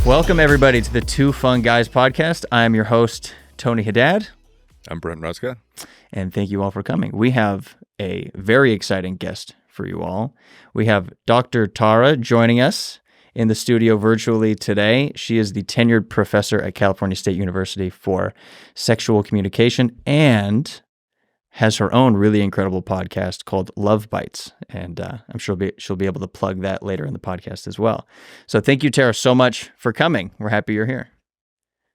Welcome, everybody, to the Two Fun Guys podcast. I'm your host, Tony Haddad. I'm Brent Ruska. And thank you all for coming. We have a very exciting guest for you all. We have Dr. Tara joining us in the studio virtually today. She is the tenured professor at California State University for sexual communication and has her own really incredible podcast called Love Bites. And I'm sure she'll be able to plug that later in the podcast as well. So thank you, Tara, so much for coming. We're happy you're here.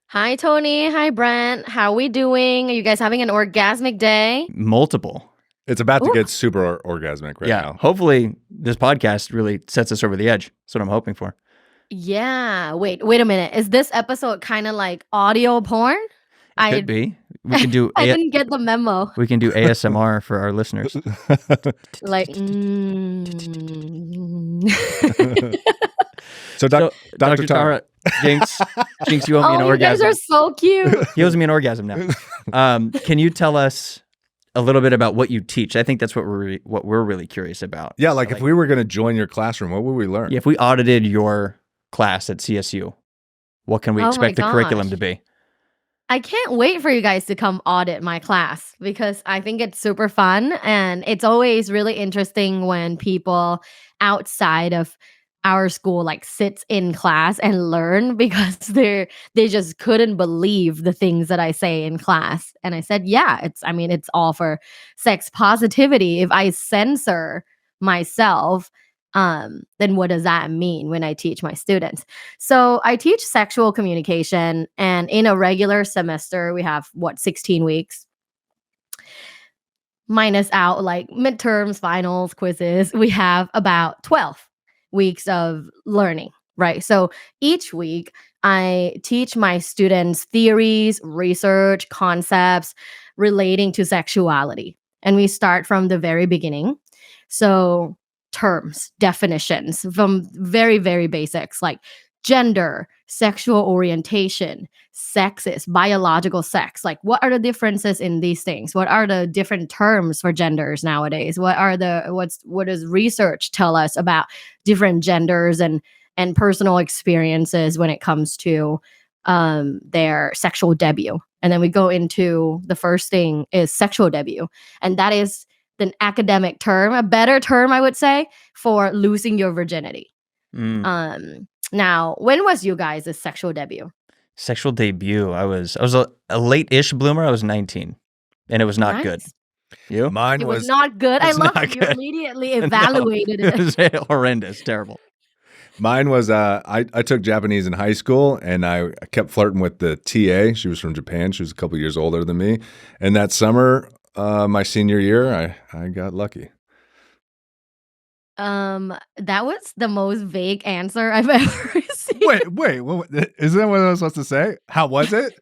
Hi, Tony. Hi, Brent. How we doing? Are you guys having an orgasmic day? Multiple. It's about to get super orgasmic right now. Hopefully this podcast really sets us over the edge. That's what I'm hoping for. Yeah. Wait a minute. Is this episode kind of like audio porn? Could be. We can do. I didn't get the memo. We can do ASMR for our listeners. Like. So, Dr. Tara, Jinx, you owe me an orgasm. You guys are so cute. He owes me an orgasm now. Can you tell us a little bit about what you teach? I think that's what we're really curious about. Yeah, like if we were going to join your classroom, what would we learn? Yeah, if we audited your class at CSU, what can we expect the curriculum to be? I can't wait for you guys to come audit my class because I think it's super fun. And it's always really interesting when people outside of our school like sits in class and learn because they just couldn't believe the things that I say in class. And I said, yeah, it's all for sex positivity. If I censor myself, then what does that mean when I teach my students? So I teach sexual communication, and in a regular semester, we have 16 weeks. Minus out like midterms, finals, quizzes, we have about 12 weeks of learning, right? So each week, I teach my students theories, research, concepts relating to sexuality. And we start from the very beginning. So terms, definitions from very, very basics like gender, sexual orientation, sexes, biological sex. Like what are the differences in these things? What are the different terms for genders nowadays? What does research tell us about different genders and personal experiences when it comes to their sexual debut? And then we go into the first thing is sexual debut. And that is an academic term, a better term, I would say, for losing your virginity. Now, when was you guys' sexual debut? Sexual debut. I was a late-ish bloomer. I was 19, and it was not good. You? Mine was not good. I love that you immediately evaluated it. It was horrendous, terrible. Mine was I took Japanese in high school, and I kept flirting with the TA. She was from Japan. She was a couple years older than me. And that summer, my senior year, I got lucky. That was the most vague answer I've ever received. Wait, is that what I was supposed to say? How was it?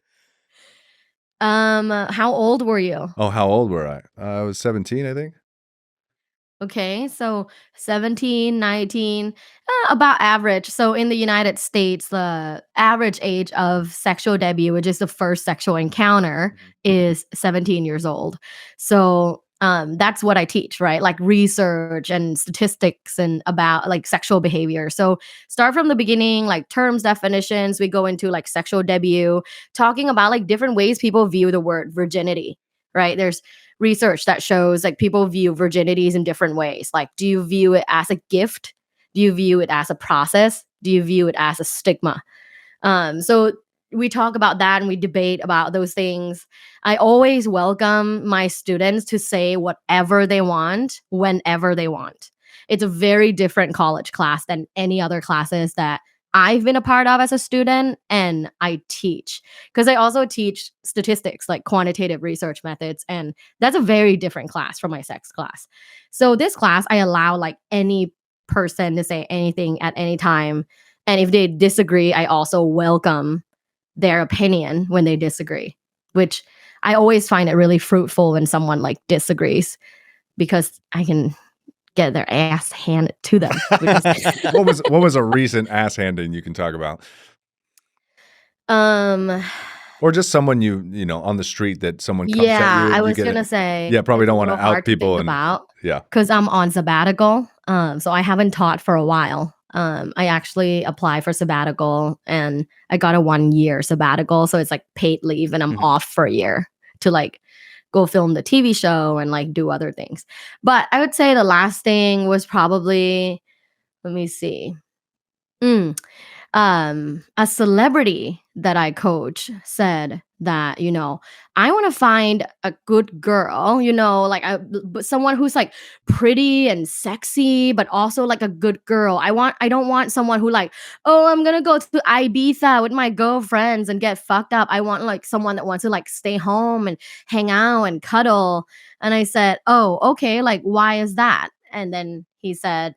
How old were you? Oh, how old were I? I was 17, I think. Okay, so 17, 19, about average. So in the United States, the average age of sexual debut, which is the first sexual encounter, is 17 years old. So that's what I teach, right? Like research and statistics and about like sexual behavior. So start from the beginning, like terms, definitions. We go into like sexual debut, talking about like different ways people view the word virginity, right? There's research that shows like people view virginities in different ways. Like, do you view it as a gift? Do you view it as a process? Do you view it as a stigma? So we talk about that and we debate about those things. I always welcome my students to say whatever they want, whenever they want. It's a very different college class than any other classes that I've been a part of as a student and I teach. Because I also teach statistics, like quantitative research methods, and that's a very different class from my sex class. So this class, I allow like any person to say anything at any time. And if they disagree, I also welcome their opinion when they disagree, which I always find it really fruitful when someone like disagrees because I can get their ass handed to them. What was a recent ass handing you can talk about? Or just someone you know on the street that someone comes at you. I was gonna say. Yeah, probably don't want to out people about. Yeah, because I'm on sabbatical, so I haven't taught for a while. I actually applied for sabbatical and I got a 1 year sabbatical. So it's like paid leave and I'm off for a year to like go film the TV show and like do other things. But I would say the last thing was probably, let me see. A celebrity that I coach said that, I want to find a good girl, like someone who's like pretty and sexy, but also like a good girl. I don't want someone who like, oh, I'm gonna go to Ibiza with my girlfriends and get fucked up. I want like someone that wants to like stay home and hang out and cuddle. And I said, oh, okay, like why is that? And then he said,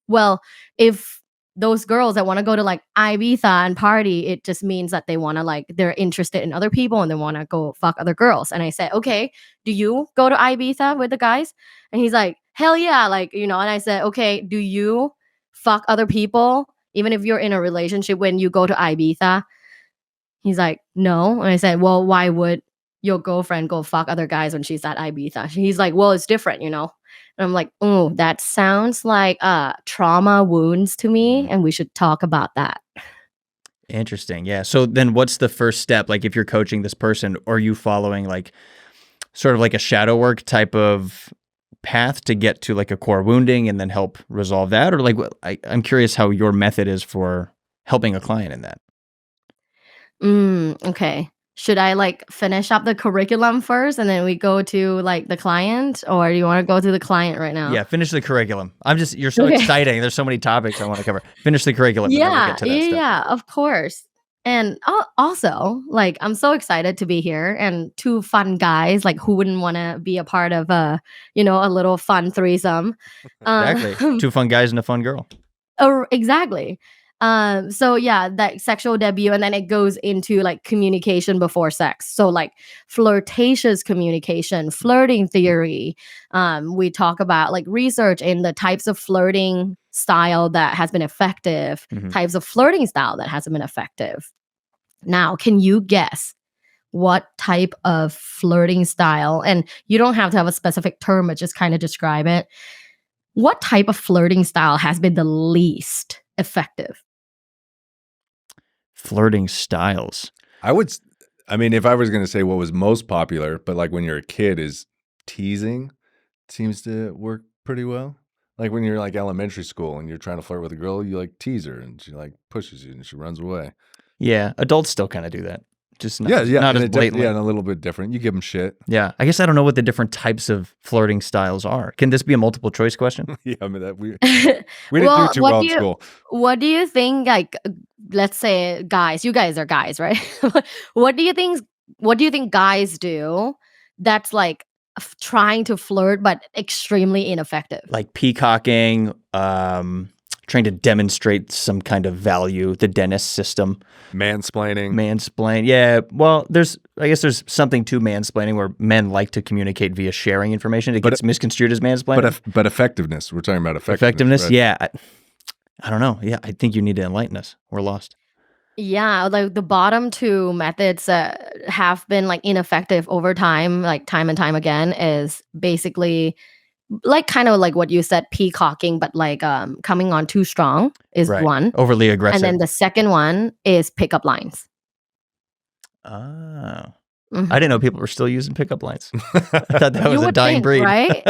well, if those girls that want to go to like Ibiza and party, it just means that they want to like they're interested in other people and they want to go fuck other girls. And I said, okay, do you go to Ibiza with the guys? And he's like, hell yeah, like and I said, okay, do you fuck other people even if you're in a relationship when you go to Ibiza? He's like, no. And I said, well, why would your girlfriend go fuck other guys when she's at Ibiza? He's like, well, it's different, And I'm like, oh, that sounds like trauma wounds to me, and we should talk about that. Interesting. Yeah. So then what's the first step? Like if you're coaching this person, are you following like sort of like a shadow work type of path to get to like a core wounding and then help resolve that? Or like, I'm curious how your method is for helping a client in that. Okay. Should I like finish up the curriculum first and then we go to like the client, or do you want to go to the client right now? Yeah, finish the curriculum. You're so exciting. There's so many topics I want to cover. Finish the curriculum. And then we'll get to that stuff. Of course. And also, like, I'm so excited to be here and two fun guys. Like, who wouldn't want to be a part of a little fun threesome? Exactly. Two fun guys and a fun girl. Oh, exactly. So yeah, that sexual debut, and then it goes into like communication before sex. So like flirtatious communication, flirting theory. We talk about like research in the types of flirting style that has been effective, types of flirting style that hasn't been effective. Now, can you guess what type of flirting style? And you don't have to have a specific term, but just kind of describe it. What type of flirting style has been the least effective? Flirting styles. I mean, if I was going to say what was most popular, but like when you're a kid, is teasing seems to work pretty well. Like when you're like elementary school and you're trying to flirt with a girl, you like tease her and she like pushes you and she runs away. Yeah, adults still kind of do that. Just not, not as blatantly. And a little bit different. You give them shit. Yeah, I guess I don't know what the different types of flirting styles are. Can this be a multiple choice question? Yeah, I mean we didn't do too well in school. What do you think? Like, let's say guys. You guys are guys, right? What do you think guys do that's like trying to flirt but extremely ineffective? Like peacocking, trying to demonstrate some kind of value, the dentist system. Mansplaining. Yeah. Well, I guess there's something to mansplaining where men like to communicate via sharing information. It gets misconstrued as mansplaining. But effectiveness. We're talking about effectiveness. Right? Yeah. I don't know. Yeah. I think you need to enlighten us. We're lost. Yeah, like the bottom two methods that have been like ineffective over time, like time and time again, is basically like kind of like what you said, peacocking, but like coming on too strong is one. Overly aggressive. And then the second one is pickup lines. Oh. I didn't know people were still using pickup lines. I thought that was a dying breed. Right?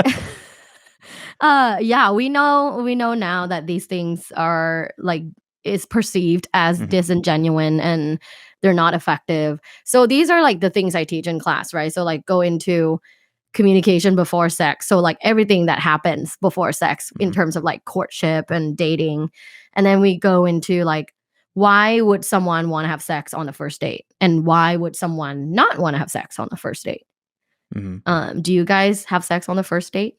Yeah, we know now that these things are like is perceived as disingenuine and they're not effective. So these are like the things I teach in class, right? So like go into communication before sex. So like everything that happens before sex in terms of like courtship and dating. And then we go into like, why would someone want to have sex on the first date? And why would someone not want to have sex on the first date? Do you guys have sex on the first date?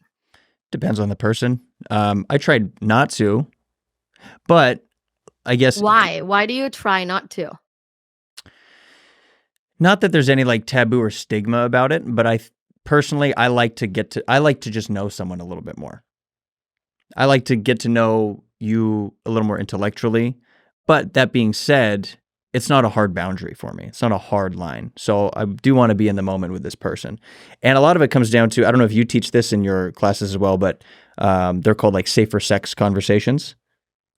Depends on the person. I tried not to, but I guess. Why? Why do you try not to? Not that there's any like taboo or stigma about it, but personally, I like to just know someone a little bit more. I like to get to know you a little more intellectually. But that being said, it's not a hard boundary for me. It's not a hard line. So I do want to be in the moment with this person. And a lot of it comes down to, I don't know if you teach this in your classes as well, but they're called like safer sex conversations.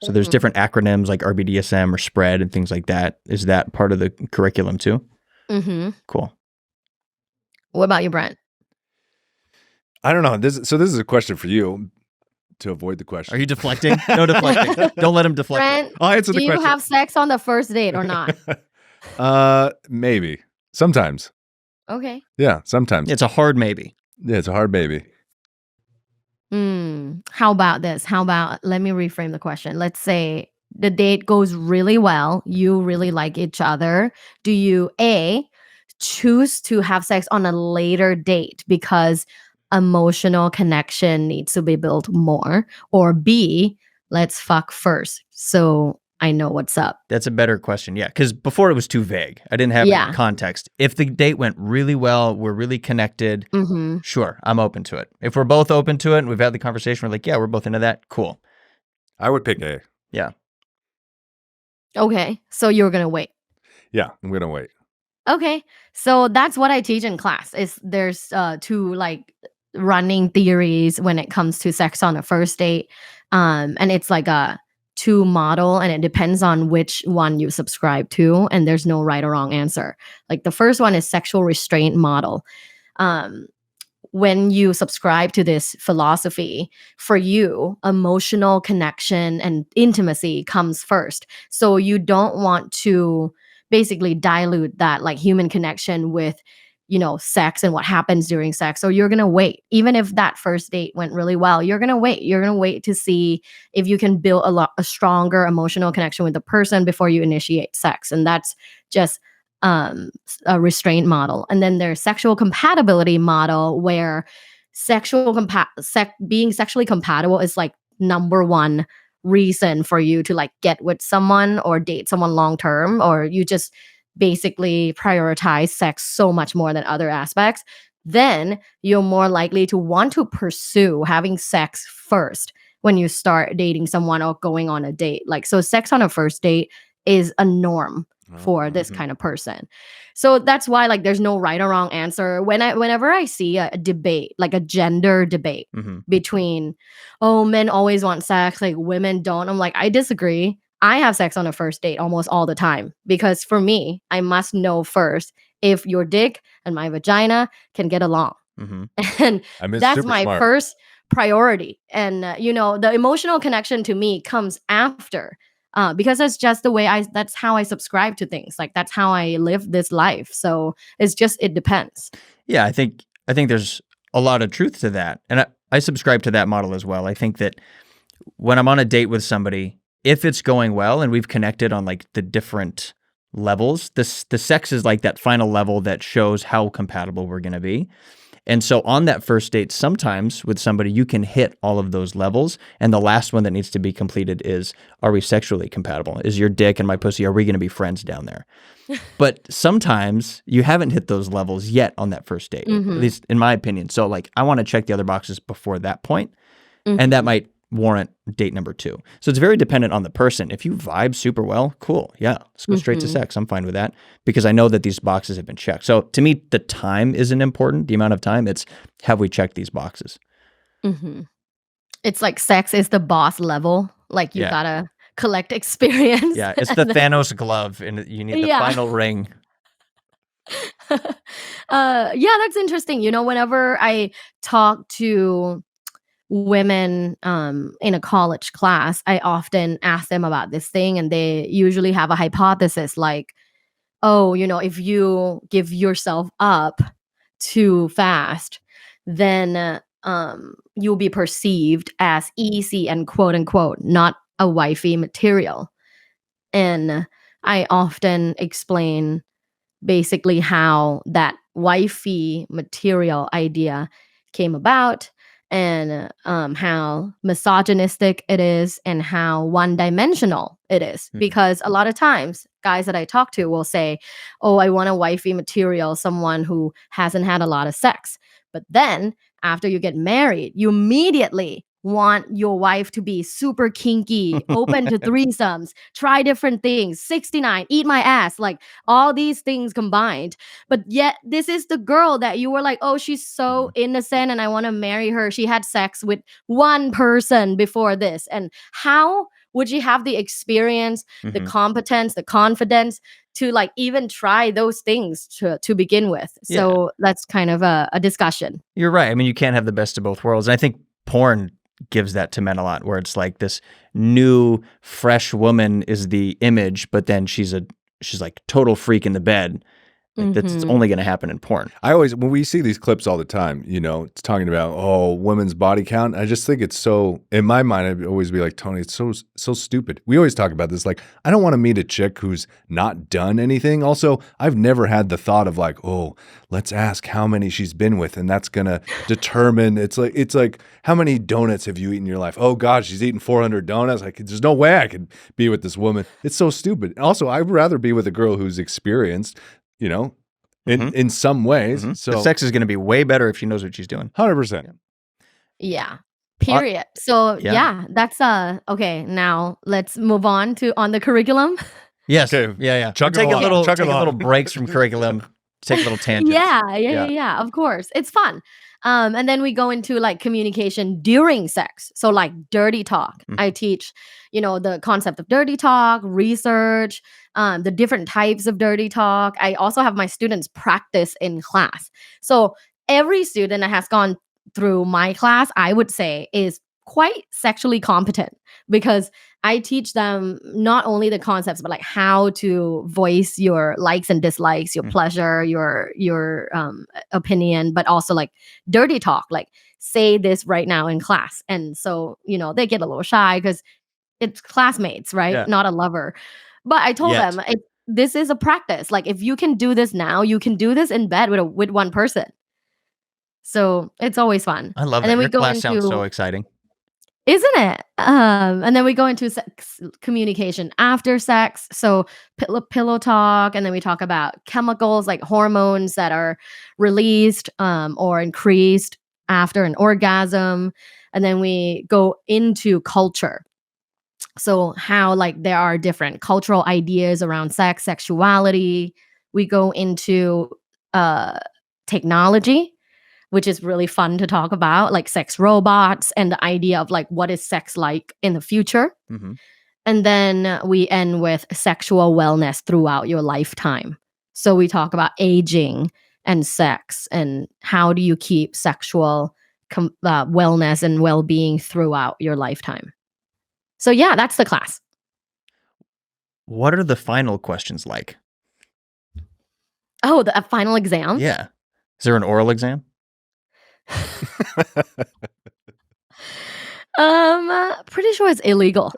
So there's different acronyms like RBDSM or SPREAD and things like that. Is that part of the curriculum too? Mm-hmm. Cool. What about you, Brent? I don't know. This is a question for you to avoid the question. Are you deflecting? No deflecting. Don't let him deflect. Brent, I'll answer do the you question. have sex on the first date or not? Maybe. Sometimes. Okay. Yeah, sometimes. It's a hard maybe. Yeah, it's a hard maybe. How about this? Let me reframe the question. Let's say the date goes really well. You really like each other. Do you A, choose to have sex on a later date because emotional connection needs to be built more? Or B, let's fuck first so I know what's up? That's a better question. Yeah, because before it was too vague. I didn't have any context. If the date went really well, we're really connected, sure, I'm open to it. If we're both open to it and we've had the conversation, we're like, yeah, we're both into that, cool. I would pick A. Yeah. Okay, so you're going to wait. Yeah, I'm going to wait. Okay, so that's what I teach in class. Is there's two like running theories when it comes to sex on a first date, and it's like a two model, and it depends on which one you subscribe to, and there's no right or wrong answer. Like the first one is sexual restraint model. When you subscribe to this philosophy, for you, emotional connection and intimacy comes first. So you don't want to basically dilute that like human connection with, sex and what happens during sex. So you're going to wait. Even if that first date went really well, you're going to wait. You're going to wait to see if you can build a stronger emotional connection with the person before you initiate sex. And that's just a restraint model. And then there's sexual compatibility model, where being sexually compatible is like number one reason for you to like get with someone or date someone long term, or you just basically prioritize sex so much more than other aspects. Then you're more likely to want to pursue having sex first when you start dating someone or going on a date. Like, so sex on a first date is a norm for this kind of person. So that's why like there's no right or wrong answer. Whenever I see a debate, like a gender debate between, oh, men always want sex, like women don't, I'm like, I disagree. I have sex on a first date almost all the time, because for me, I must know first if your dick and my vagina can get along. And that's my first priority. And the emotional connection to me comes after. Because that's just the way that's how I subscribe to things. Like that's how I live this life. So it depends. Yeah, I think there's a lot of truth to that. And I subscribe to that model as well. I think that when I'm on a date with somebody, if it's going well and we've connected on like the different levels, the sex is like that final level that shows how compatible we're going to be. And so on that first date, sometimes with somebody, you can hit all of those levels. And the last one that needs to be completed is, are we sexually compatible? Is your dick and my pussy, are we going to be friends down there? But sometimes you haven't hit those levels yet on that first date, at least in my opinion. So like, I want to check the other boxes before that point, and that might warrant date number 2. So it's very dependent on the person. If you vibe super well, cool. Yeah, let's go straight to sex. I'm fine with that because I know that these boxes have been checked. So to me, the time isn't important, the amount of time. It's, have we checked these boxes? It's like sex is the boss level. Like you gotta collect experience. Yeah, it's the Thanos glove and you need the final ring. That's interesting. Whenever I talk to women in a college class, I often ask them about this thing, and they usually have a hypothesis like, oh, if you give yourself up too fast, then you'll be perceived as easy and quote unquote not a wifey material. And I often explain basically how that wifey material idea came about, and how misogynistic it is and how one-dimensional it is. Because a lot of times guys that I talk to will say, oh, I want a wifey material, someone who hasn't had a lot of sex. But then after you get married, you immediately want your wife to be super kinky, open to threesomes, try different things, 69, eat my ass, like all these things combined. But yet this is the girl that you were like, oh, she's so innocent and I want to marry her. She had sex with one person before this. And how would you have the experience, the Mhm. competence, the confidence to like even try those things to begin with? Yeah. So that's kind of a discussion. You're right. I mean, you can't have the best of both worlds. And I think porn gives that to men a lot, where it's like this new, fresh woman is the image, but then she's like total freak in the bed. Like that's Mhm. only going to happen in porn. when we see these clips all the time, it's talking about, women's body count. I just think it's so, in my mind, I'd always be like, Tony, it's so stupid. We always talk about this. Like, I don't want to meet a chick who's not done anything. Also, I've never had the thought of like, let's ask how many she's been with. And that's going to determine, it's like, how many donuts have you eaten in your life? Oh God, she's eaten 400 donuts. Like, there's no way I could be with this woman. It's so stupid. Also, I'd rather be with a girl who's experienced, in some ways. Mhm. So The sex is going to be way better if she knows what she's doing. 100%. Yeah. Period. So yeah. yeah, that's okay. Now let's move on the curriculum. Yes. Okay. Yeah. Chug We'll take along. a little Chug take a along. little breaks from curriculum. Take little tangents. Yeah. Of course, it's fun. And then we go into like communication during sex. So like dirty talk. Mhm. I teach, the concept of dirty talk, research, the different types of dirty talk. I also have my students practice in class. So every student that has gone through my class, I would say, is quite sexually competent because I teach them not only the concepts, but like how to voice your likes and dislikes, your pleasure, your opinion, but also like dirty talk, like say this right now in class. And so, they get a little shy because it's classmates, right? Yeah. Not a lover. But I told Yet. them this is a practice. Like if you can do this now, you can do this in bed with one person. So it's always fun. I love And that. then we Your go class sounds so into exciting. isn't it? And then we go into sex communication after sex. So pillow talk, and then we talk about chemicals like hormones that are released or increased after an orgasm. And then we go into culture. So how like there are different cultural ideas around sex, sexuality. We go into uh technology, which is really fun to talk about, like sex robots and the idea of like what is sex like in the future. Mm-hmm. And then we end with sexual wellness throughout your lifetime. So we talk about aging and sex and how do you keep sexual wellness and well-being throughout your lifetime. So yeah, that's the class. What are the final questions like? Oh, the final exam? Yeah. Is there an oral exam? Pretty sure it's illegal.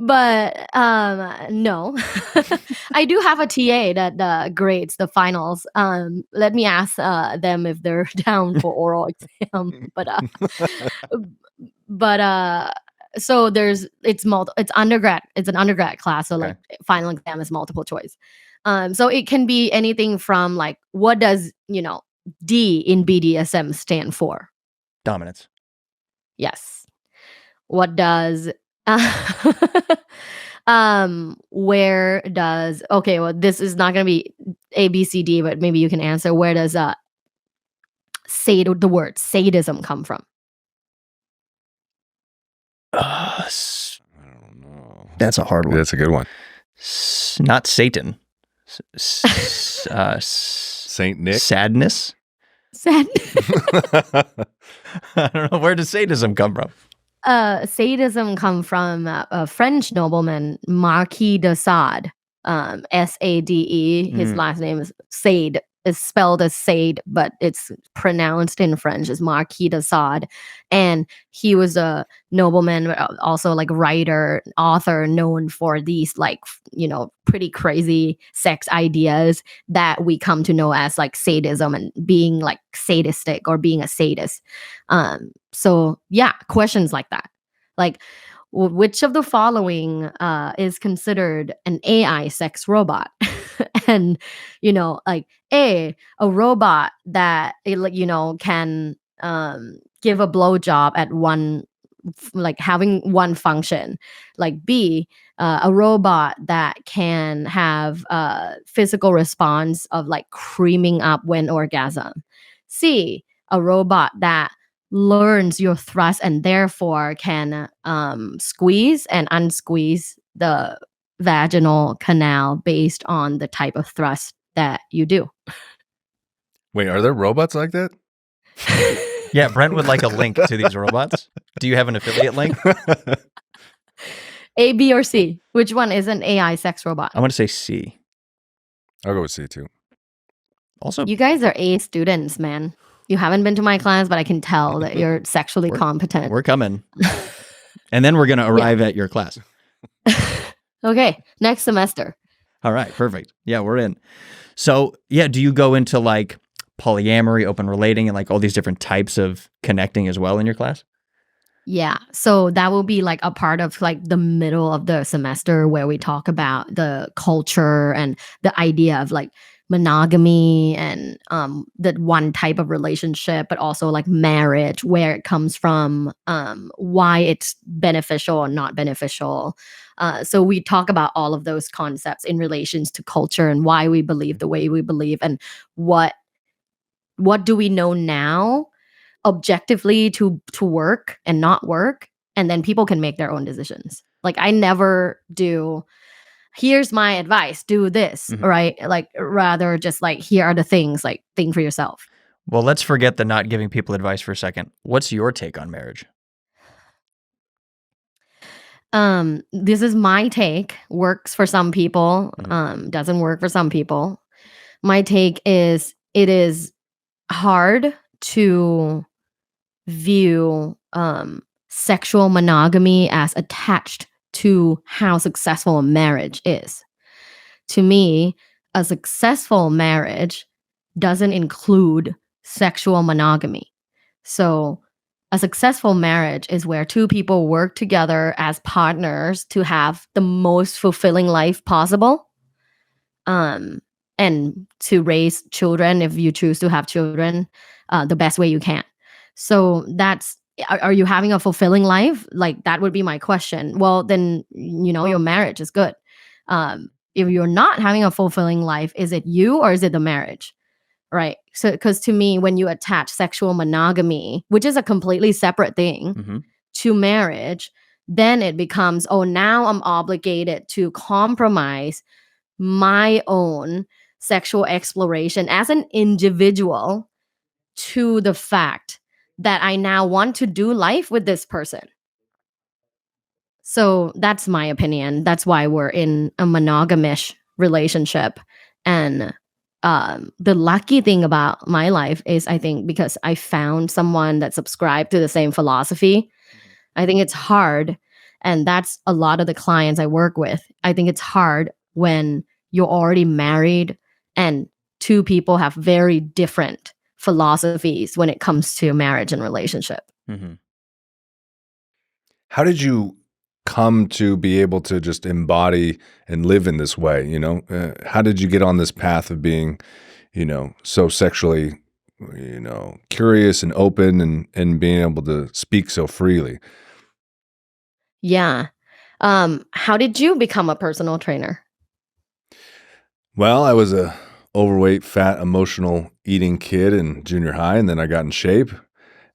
But no. I do have a TA that grades the finals. Let me ask them if they're down for oral exam. But so it's undergrad. It's an undergrad class, so Okay. like final exam is multiple choice. So it can be anything from like what does D in BDSM stand for? Dominance. Yes. What does where does well, this is not gonna be A, B, C, D, but maybe you can answer. Where does the word sadism come from? I don't know. That's a hard one. That's a good one. Not Satan. Saint Nick. Sadness. Sad. I don't know. Where does sadism come from? Sadism come from a French nobleman, Marquis de Sade, Sade. His last name is Sade. It's spelled as Sade, but it's pronounced in French as Marquis de Sade. And he was a nobleman, but also like writer, author, known for these like pretty crazy sex ideas that we come to know as like sadism and being like sadistic or being a sadist. So yeah, questions like that, like which of the following is considered an AI sex robot? And like a robot that can give a blowjob at one, like having one function, like B, a robot that can have a physical response of like creaming up when orgasm, C, a robot that learns your thrust and therefore can squeeze and unsqueeze the vaginal canal based on the type of thrust that you do. Wait, are there robots like that? Yeah, Brent would like a link to these robots. Do you have an affiliate link? A, B, or C? Which one is an AI sex robot? I want to say C. I'll go with C too. Also, You guys are A students, man. You haven't been to my class, but I can tell that you're sexually competent. we're coming. And then we're going to arrive at your class. Okay, next semester. All right, perfect. Yeah, we're in. So, yeah, do you go into like polyamory, open relating, and like all these different types of connecting as well in your class? Yeah, so that will be like a part of like the middle of the semester where we talk about the culture and the idea of like monogamy and that one type of relationship, but also like marriage, where it comes from, why it's beneficial or not beneficial. So we talk about all of those concepts in relations to culture and why we believe the way we believe and what do we know now objectively to work and not work, and then people can make their own decisions. Like I never do here's my advice, do this, right? Like rather just like here are the things, like think for yourself. Well, let's forget the not giving people advice for a second. What's your take on marriage? This is my take. Works for some people, doesn't work for some people. My take is it is hard to view sexual monogamy as attached to how successful a marriage is. To me, a successful marriage doesn't include sexual monogamy. So, a successful marriage is where two people work together as partners to have the most fulfilling life possible. And to raise children, if you choose to have children, the best way you can. So that's are you having a fulfilling life? Like that would be my question. Well, then your marriage is good. If you're not having a fulfilling life, is it you or is it the marriage? Right. So because to me, when you attach sexual monogamy, which is a completely separate thing, to marriage, then it becomes, oh, now I'm obligated to compromise my own sexual exploration as an individual to the fact that I now want to do life with this person. So that's my opinion. That's why we're in a monogamish relationship. And the lucky thing about my life is I think because I found someone that subscribed to the same philosophy. I think it's hard. And that's a lot of the clients I work with. I think it's hard when you're already married and two people have very different philosophies when it comes to marriage and relationship. How did you come to be able to just embody and live in this way? How did you get on this path of being, so sexually, curious and open and being able to speak so freely? Yeah. How did you become a personal trainer? Well, I was a overweight, fat, emotional eating kid in junior high, and then I got in shape.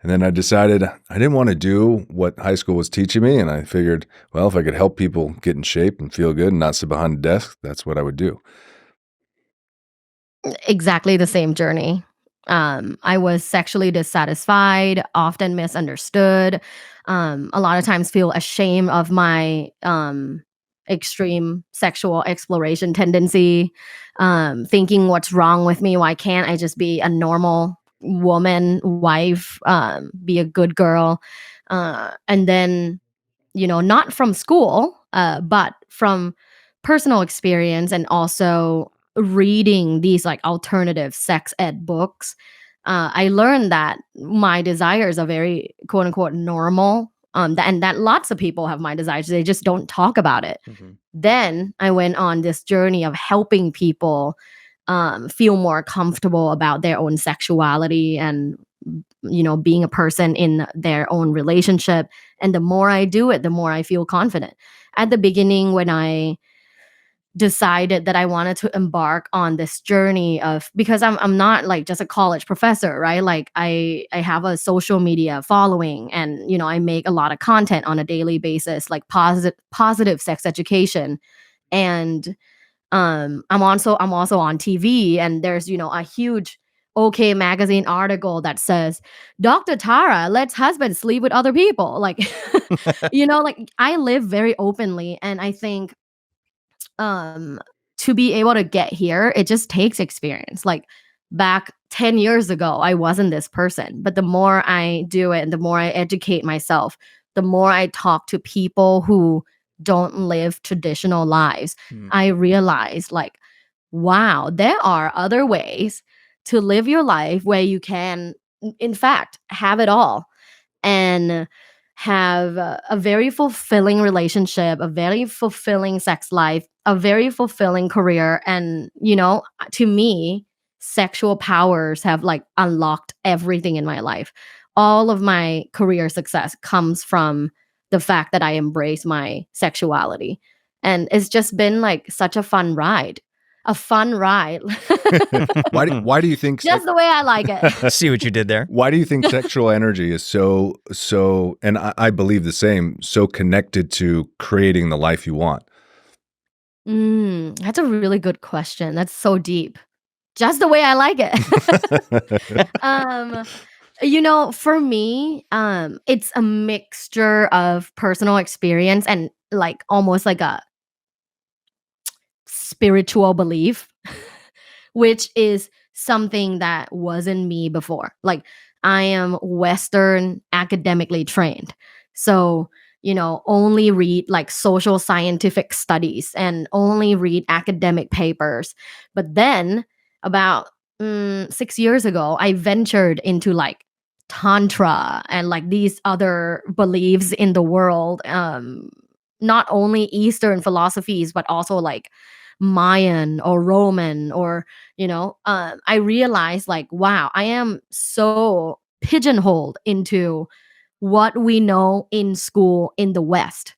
And then I decided I didn't want to do what high school was teaching me. And I figured, well, if I could help people get in shape and feel good and not sit behind a desk, that's what I would do. Exactly the same journey. I was sexually dissatisfied, often misunderstood, a lot of times feel ashamed of my extreme sexual exploration tendency, thinking what's wrong with me? Why can't I just be a normal woman, wife, be a good girl? And then, not from school, but from personal experience and also reading these like alternative sex ed books, I learned that my desires are very quote unquote normal. And that lots of people have my desires. They just don't talk about it. Then I went on this journey of helping people feel more comfortable about their own sexuality and being a person in their own relationship. And the more I do it, the more I feel confident. At the beginning, when I decided that I wanted to embark on this journey of, because I'm not like just a college professor, right? Like I have a social media following, and I make a lot of content on a daily basis, like positive sex education. And I'm also on TV, and there's a huge OK Magazine article that says Dr. Tara lets husbands sleep with other people. Like, like I live very openly, and I think um to be able to get here, it just takes experience. Like back 10 years ago, I wasn't this person, but the more I do it and the more I educate myself, the more I talk to people who don't live traditional lives, I realize like, wow, there are other ways to live your life where you can, in fact, have it all and have a very fulfilling relationship, a very fulfilling sex life, a very fulfilling career. And, to me, sexual powers have like unlocked everything in my life. All of my career success comes from the fact that I embrace my sexuality. And it's just been like such a fun ride. A fun ride. Why do you think Just the way I like it. See what you did there. why do you think sexual energy is so and I believe the same, so connected to creating the life you want? That's a really good question. That's so deep. Just the way I like it. For me, it's a mixture of personal experience and like almost like a spiritual belief, which is something that wasn't me before. Like I am Western academically trained. So, only read like social scientific studies and only read academic papers. But then about 6 years ago, I ventured into like Tantra and like these other beliefs in the world. Not only Eastern philosophies, but also like Mayan or Roman, or I realized like, wow, I am so pigeonholed into what we know in school in the West.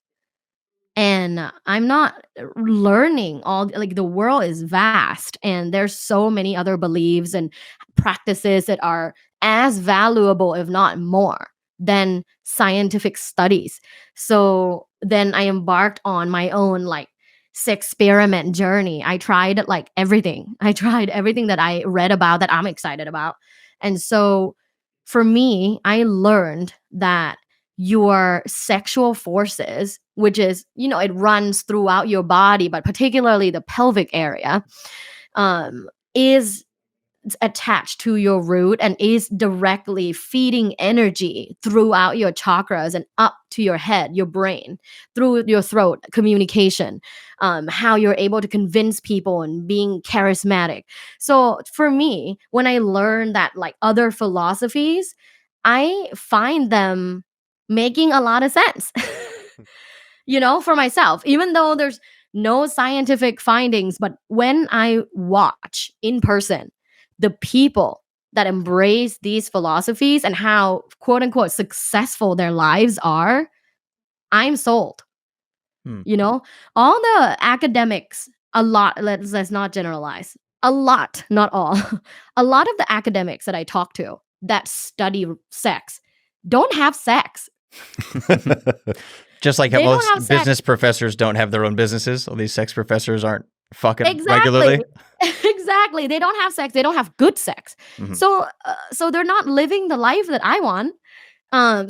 And I'm not learning all, like the world is vast and there's so many other beliefs and practices that are as valuable, if not more, than scientific studies. So then I embarked on my own like experiment journey. I tried like everything. I tried everything that I read about that I'm excited about. And so for me, I learned that your sexual forces, which is, it runs throughout your body, but particularly the pelvic area, is attached to your root and is directly feeding energy throughout your chakras and up to your head, your brain, through your throat, communication, how you're able to convince people and being charismatic. So for me, when I learned that like other philosophies, I find them making a lot of sense, for myself, even though there's no scientific findings. But when I watch in person the people that embrace these philosophies and how quote unquote successful their lives are, I'm sold. Hmm. All the academics, a lot, let's not generalize, a lot, not all, a lot of the academics that I talk to that study sex don't have sex. Just like how They don't most have sex. business professors don't have their own businesses. All these sex professors aren't fucking Exactly. regularly. Exactly. They don't have sex. They don't have good sex. Mhm. So they're not living the life that I want.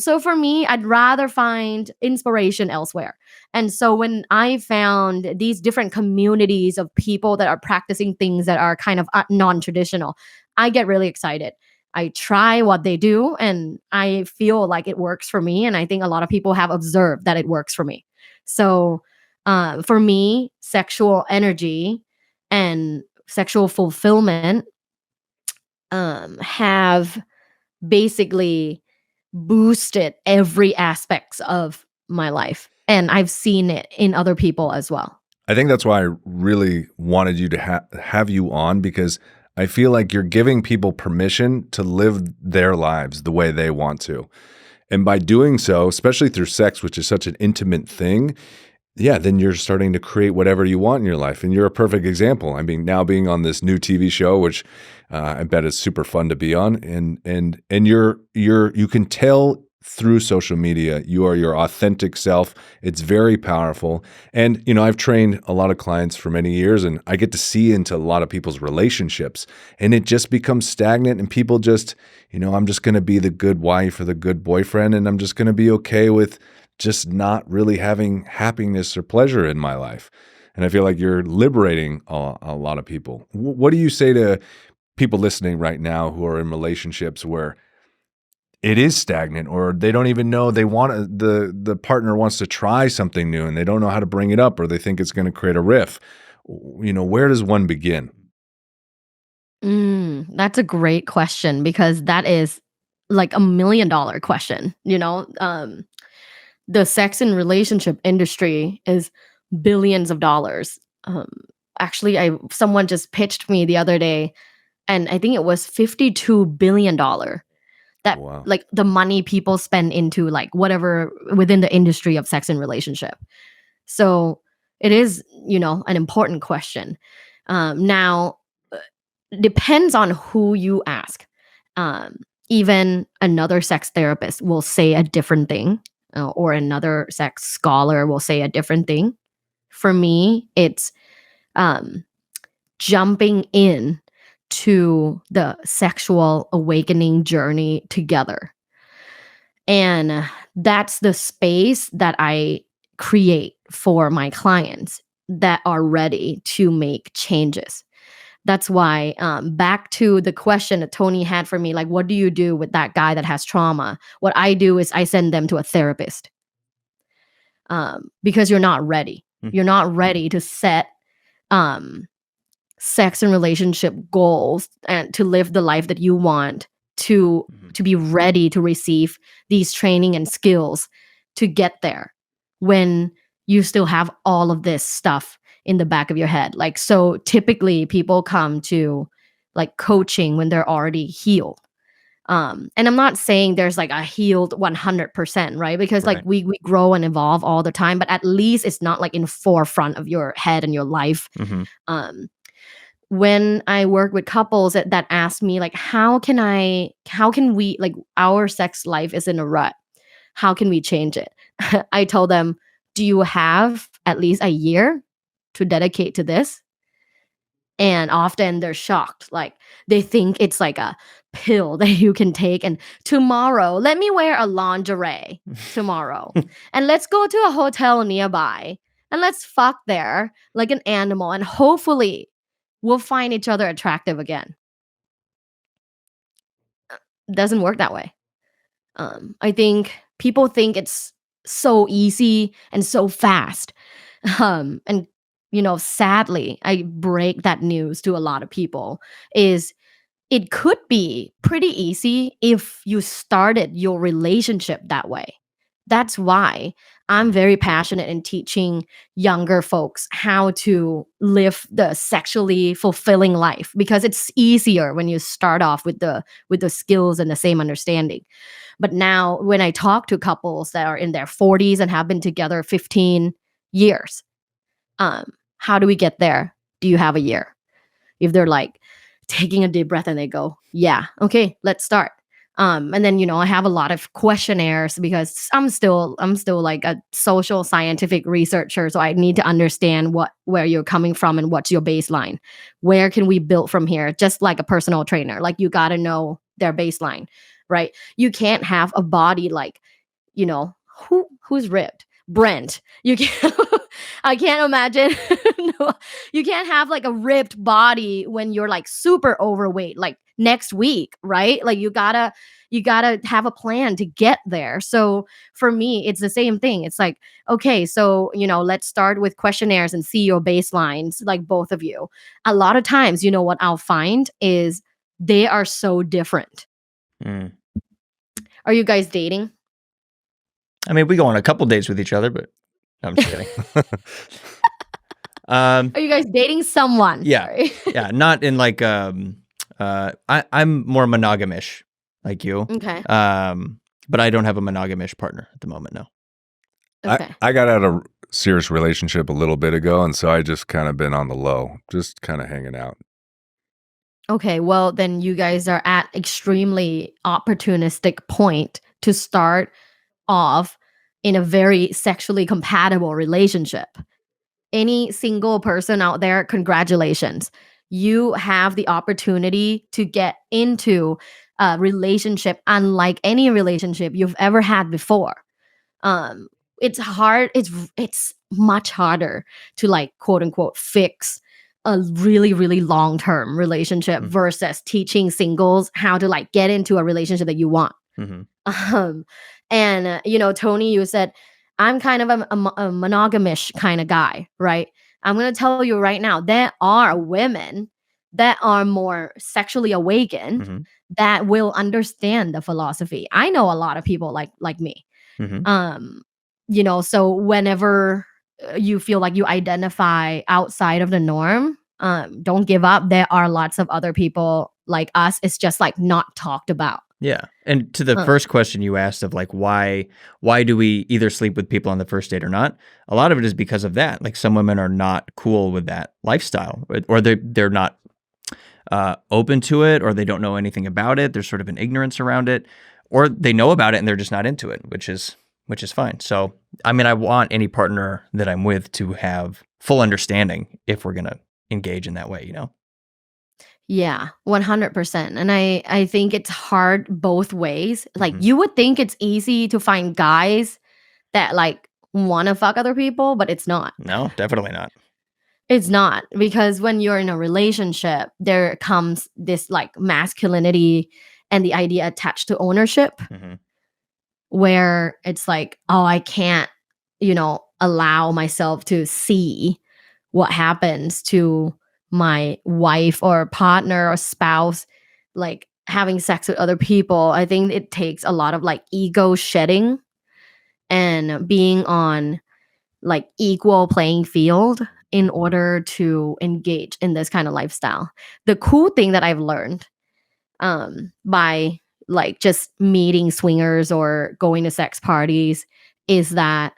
So for me, I'd rather find inspiration elsewhere. And so when I found these different communities of people that are practicing things that are kind of non-traditional, I get really excited. I try what they do and I feel like it works for me. And I think a lot of people have observed that it works for me. So for me, sexual energy and sexual fulfillment have basically boosted every aspects of my life, and I've seen it in other people as well. I think that's why I really wanted you to have you on, because I feel like you're giving people permission to live their lives the way they want to. And by doing so, especially through sex, which is such an intimate thing, then you're starting to create whatever you want in your life. And you're a perfect example. I mean, now being on this new TV show, which I bet is super fun to be on, and you can tell through social media, you are your authentic self. It's very powerful. And, I've trained a lot of clients for many years, and I get to see into a lot of people's relationships, and it just becomes stagnant, and people just, I'm just going to be the good wife or the good boyfriend, and I'm just going to be okay with just not really having happiness or pleasure in my life. And I feel like you're liberating a lot of people. What do you say to people listening right now who are in relationships where it is stagnant, or they don't even know they want the partner wants to try something new and they don't know how to bring it up, or they think it's going to create a rift? Where does one begin? That's a great question, because that is like $1 million question. The sex and relationship industry is billions of dollars. Actually, someone just pitched me the other day, and I think it was $52 billion. That Wow. like the money people spend into like whatever within the industry of sex and relationship. So it is, an important question. Now, depends on who you ask. Even another sex therapist will say a different thing, or another sex scholar will say a different thing. For me, it's jumping in to the sexual awakening journey together. And that's the space that I create for my clients that are ready to make changes. That's why, back to the question that Tony had for me, like, what do you do with that guy that has trauma? What I do is I send them to a therapist, because you're not ready. You're not ready to set sex and relationship goals and to live the life that you want, to be ready to receive these training and skills to get there, when you still have all of this stuff in the back of your head. Like, so typically people come to like coaching when they're already healed. And I'm not saying there's like a healed 100%, right? Because like Right. we grow and evolve all the time, but at least it's not like in forefront of your head and your life. When I work with couples that ask me like, how can we, like, our sex life is in a rut, how can we change it? I tell them, do you have at least a year to dedicate to this? And often they're shocked. Like, they think it's like a pill that you can take, and tomorrow, let me wear a lingerie tomorrow. And let's go to a hotel nearby and let's fuck there like an animal, and hopefully we'll find each other attractive again. Doesn't work that way. I think people think it's so easy and so fast. And sadly, I break that news to a lot of people, is it could be pretty easy if you started your relationship that way. That's why I'm very passionate in teaching younger folks how to live the sexually fulfilling life, because it's easier when you start off with the skills and the same understanding. But now when I talk to couples that are in their 40s and have been together 15 years, how do we get there? Do you have a year? If they're like taking a deep breath and they go, yeah, okay, let's start. And then I have a lot of questionnaires, because I'm still like a social scientific researcher, so I need to understand where you're coming from and what's your baseline. Where can we build from here? Just like a personal trainer, like, you got to know their baseline, right? You can't have a body like, who's ripped? Brent. You can't. I can't imagine. No, you can't have like a ripped body when you're like super overweight, like next week, right? Like, you gotta have a plan to get there. So for me, it's the same thing. It's like, okay, so let's start with questionnaires and see your baselines, like both of you. A lot of times, what I'll find is they are so different. Are you guys dating? I mean, we go on a couple dates with each other, but no, I'm just kidding. Are you guys dating someone? Yeah. Sorry. Yeah, not in like I'm more monogamish like you. Okay. But I don't have a monogamish partner at the moment, no. Okay. I got out of serious relationship a little bit ago, and so I just kind of been on the low, just kind of hanging out. Okay, well then you guys are at extremely opportunistic point to start off in a very sexually compatible relationship. Any single person out there, congratulations. You have the opportunity to get into a relationship unlike any relationship you've ever had before. Um it's hard, it's much harder to like quote unquote fix a really really long-term relationship Mhm. versus teaching singles how to like get into a relationship that you want. Mhm. And you know, Tony, you said I'm kind of a monogamish kind of guy, right? I'm gonna tell you right now, there are women that are more sexually awakened Mhm. that will understand the philosophy. I know a lot of people like me. Mhm. Um, you know, so whenever you feel like you identify outside of the norm, don't give up. There are lots of other people like us. It's just like not talked about. Yeah. And to the Uh, first question you asked of like why do we either sleep with people on the first date or not? A lot of it is because of that. Like some women are not cool with that lifestyle, or they're not open to it, or they don't know anything about it. There's sort of an ignorance around it, or they know about it and they're just not into it, which is fine. So I mean, I want any partner that I'm with to have full understanding if we're gonna engage in that way. You know. yeah, 100%. And I think it's hard both ways. Like Hmm. you would think it's easy to find guys that like want to fuck other people, but it's not. No, definitely not. It's not, because when you're in a relationship, there comes this like masculinity and the idea attached to ownership, Hmm. where it's like, oh, I can't, you know, allow myself to see what happens to my wife or partner or spouse, like having sex with other people. I think it takes a lot of like ego shedding and being on like equal playing field in order to engage in this kind of lifestyle. The cool thing that I've learned by like just meeting swingers or going to sex parties is that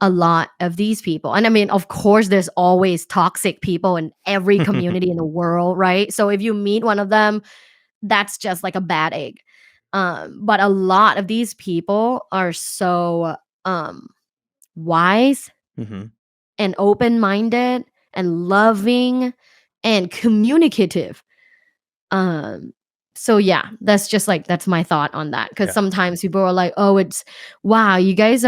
a lot of these people, and I mean, of course, there's always toxic people in every community in the world, right? So if you meet one of them, that's just like a bad egg. But a lot of these people are so wise Hmm. and open-minded and loving and communicative. Um, so yeah, that's just like that's my thought on that. Because Yeah. sometimes people are like, "Oh, it's wow, you guys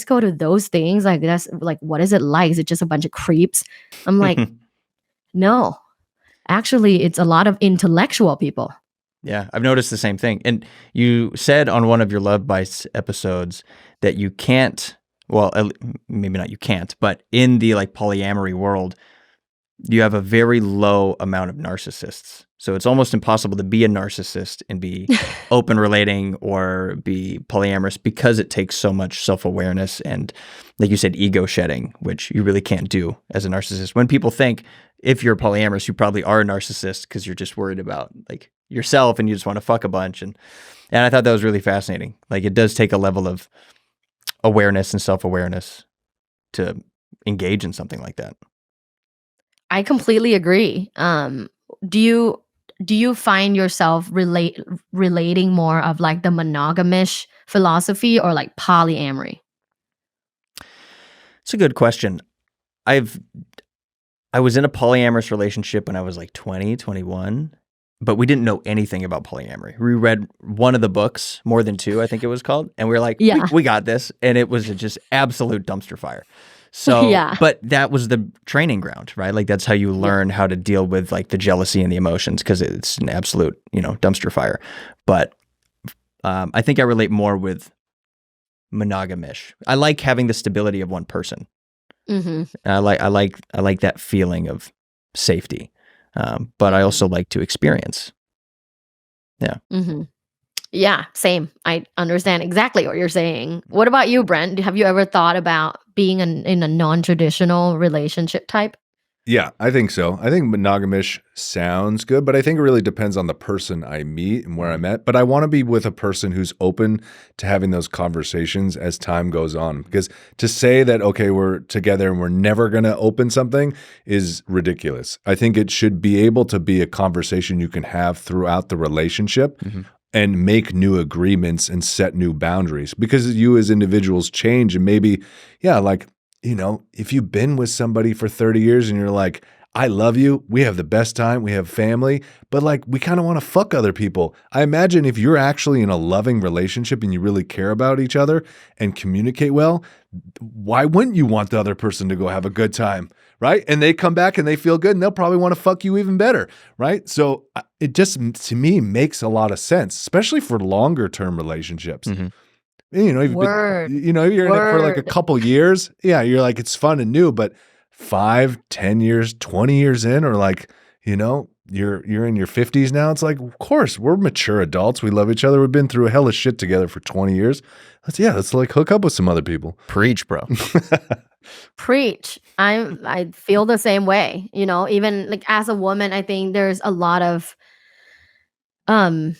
go to those things like that's like what is it like? Is it just a bunch of creeps?" I'm like, no, actually, it's a lot of intellectual people. Yeah, I've noticed the same thing. And you said on one of your Love Bites episodes that you can't, well, maybe not you can't, but in the like polyamory world, you have a very low amount of narcissists. So it's almost impossible to be a narcissist and be open relating or be polyamorous because it takes so much self-awareness and, like you said, ego shedding, which you really can't do as a narcissist. When people think if you're polyamorous, you probably are a narcissist because you're just worried about like yourself and you just want to fuck a bunch. And I thought that was really fascinating. Like it does take a level of awareness and self-awareness to engage in something like that. I completely agree. Do you find yourself relating more of like the monogamish philosophy or like polyamory? It's a good question. I've I was in a polyamorous relationship when I was like 20, 21, but we didn't know anything about polyamory. We read one of the books, More Than Two, I think it was called, and we were like, Yeah. we got this. And it was just absolute dumpster fire. So, Yeah. but that was the training ground, right? Like that's how you learn how to deal with like the jealousy and the emotions because it's an absolute, dumpster fire. But I think I relate more with monogamish. I like having the stability of one person. Mm-hmm. And I like that feeling of safety, but I also like to experience. Yeah. Mm-hmm. Yeah, same. I understand exactly what you're saying. What about you, Brent? Have you ever thought about being in a non-traditional relationship type? Yeah, I think so. I think monogamish sounds good, but I think it really depends on the person I meet and where I'm at. But I want to be with a person who's open to having those conversations as time goes on. Because to say that, okay, we're together and we're never going to open something is ridiculous. I think it should be able to be a conversation you can have throughout the relationship and make new agreements and set new boundaries because you as individuals change and maybe, yeah, like, if you've been with somebody for 30 years and you're like, I love you, we have the best time, we have family, but like we kind of want to fuck other people. I imagine if you're actually in a loving relationship and you really care about each other and communicate well, why wouldn't you want the other person to go have a good time, right? And they come back and they feel good and they'll probably want to fuck you even better, right? So it just, to me, makes a lot of sense, especially for longer term relationships. You've Word. been, you're in it for like a Word. couple years. Yeah, you're like, it's fun and new, but 5, 10 years, 20 years in, or like, you're in your 50s now. It's like, of course, we're mature adults. We love each other. We've been through a hell of shit together for 20 years. Let's like hook up with some other people. Preach, bro. Preach. I feel the same way. Even like as a woman, I think there's a lot of um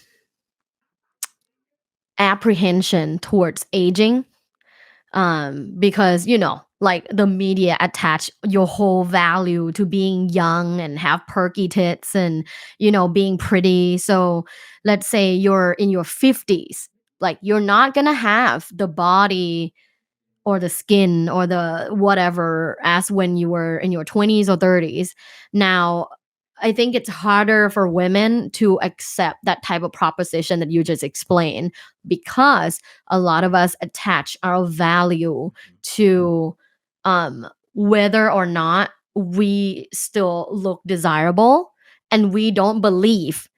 apprehension towards aging. Because like the media attach your whole value to being young and have perky tits and being pretty. So let's say you're in your 50s, like you're not gonna have the body or the skin or the whatever as when you were in your 20s or 30s. Now, I think it's harder for women to accept that type of proposition that you just explained because a lot of us attach our value to whether or not we still look desirable, and we don't believe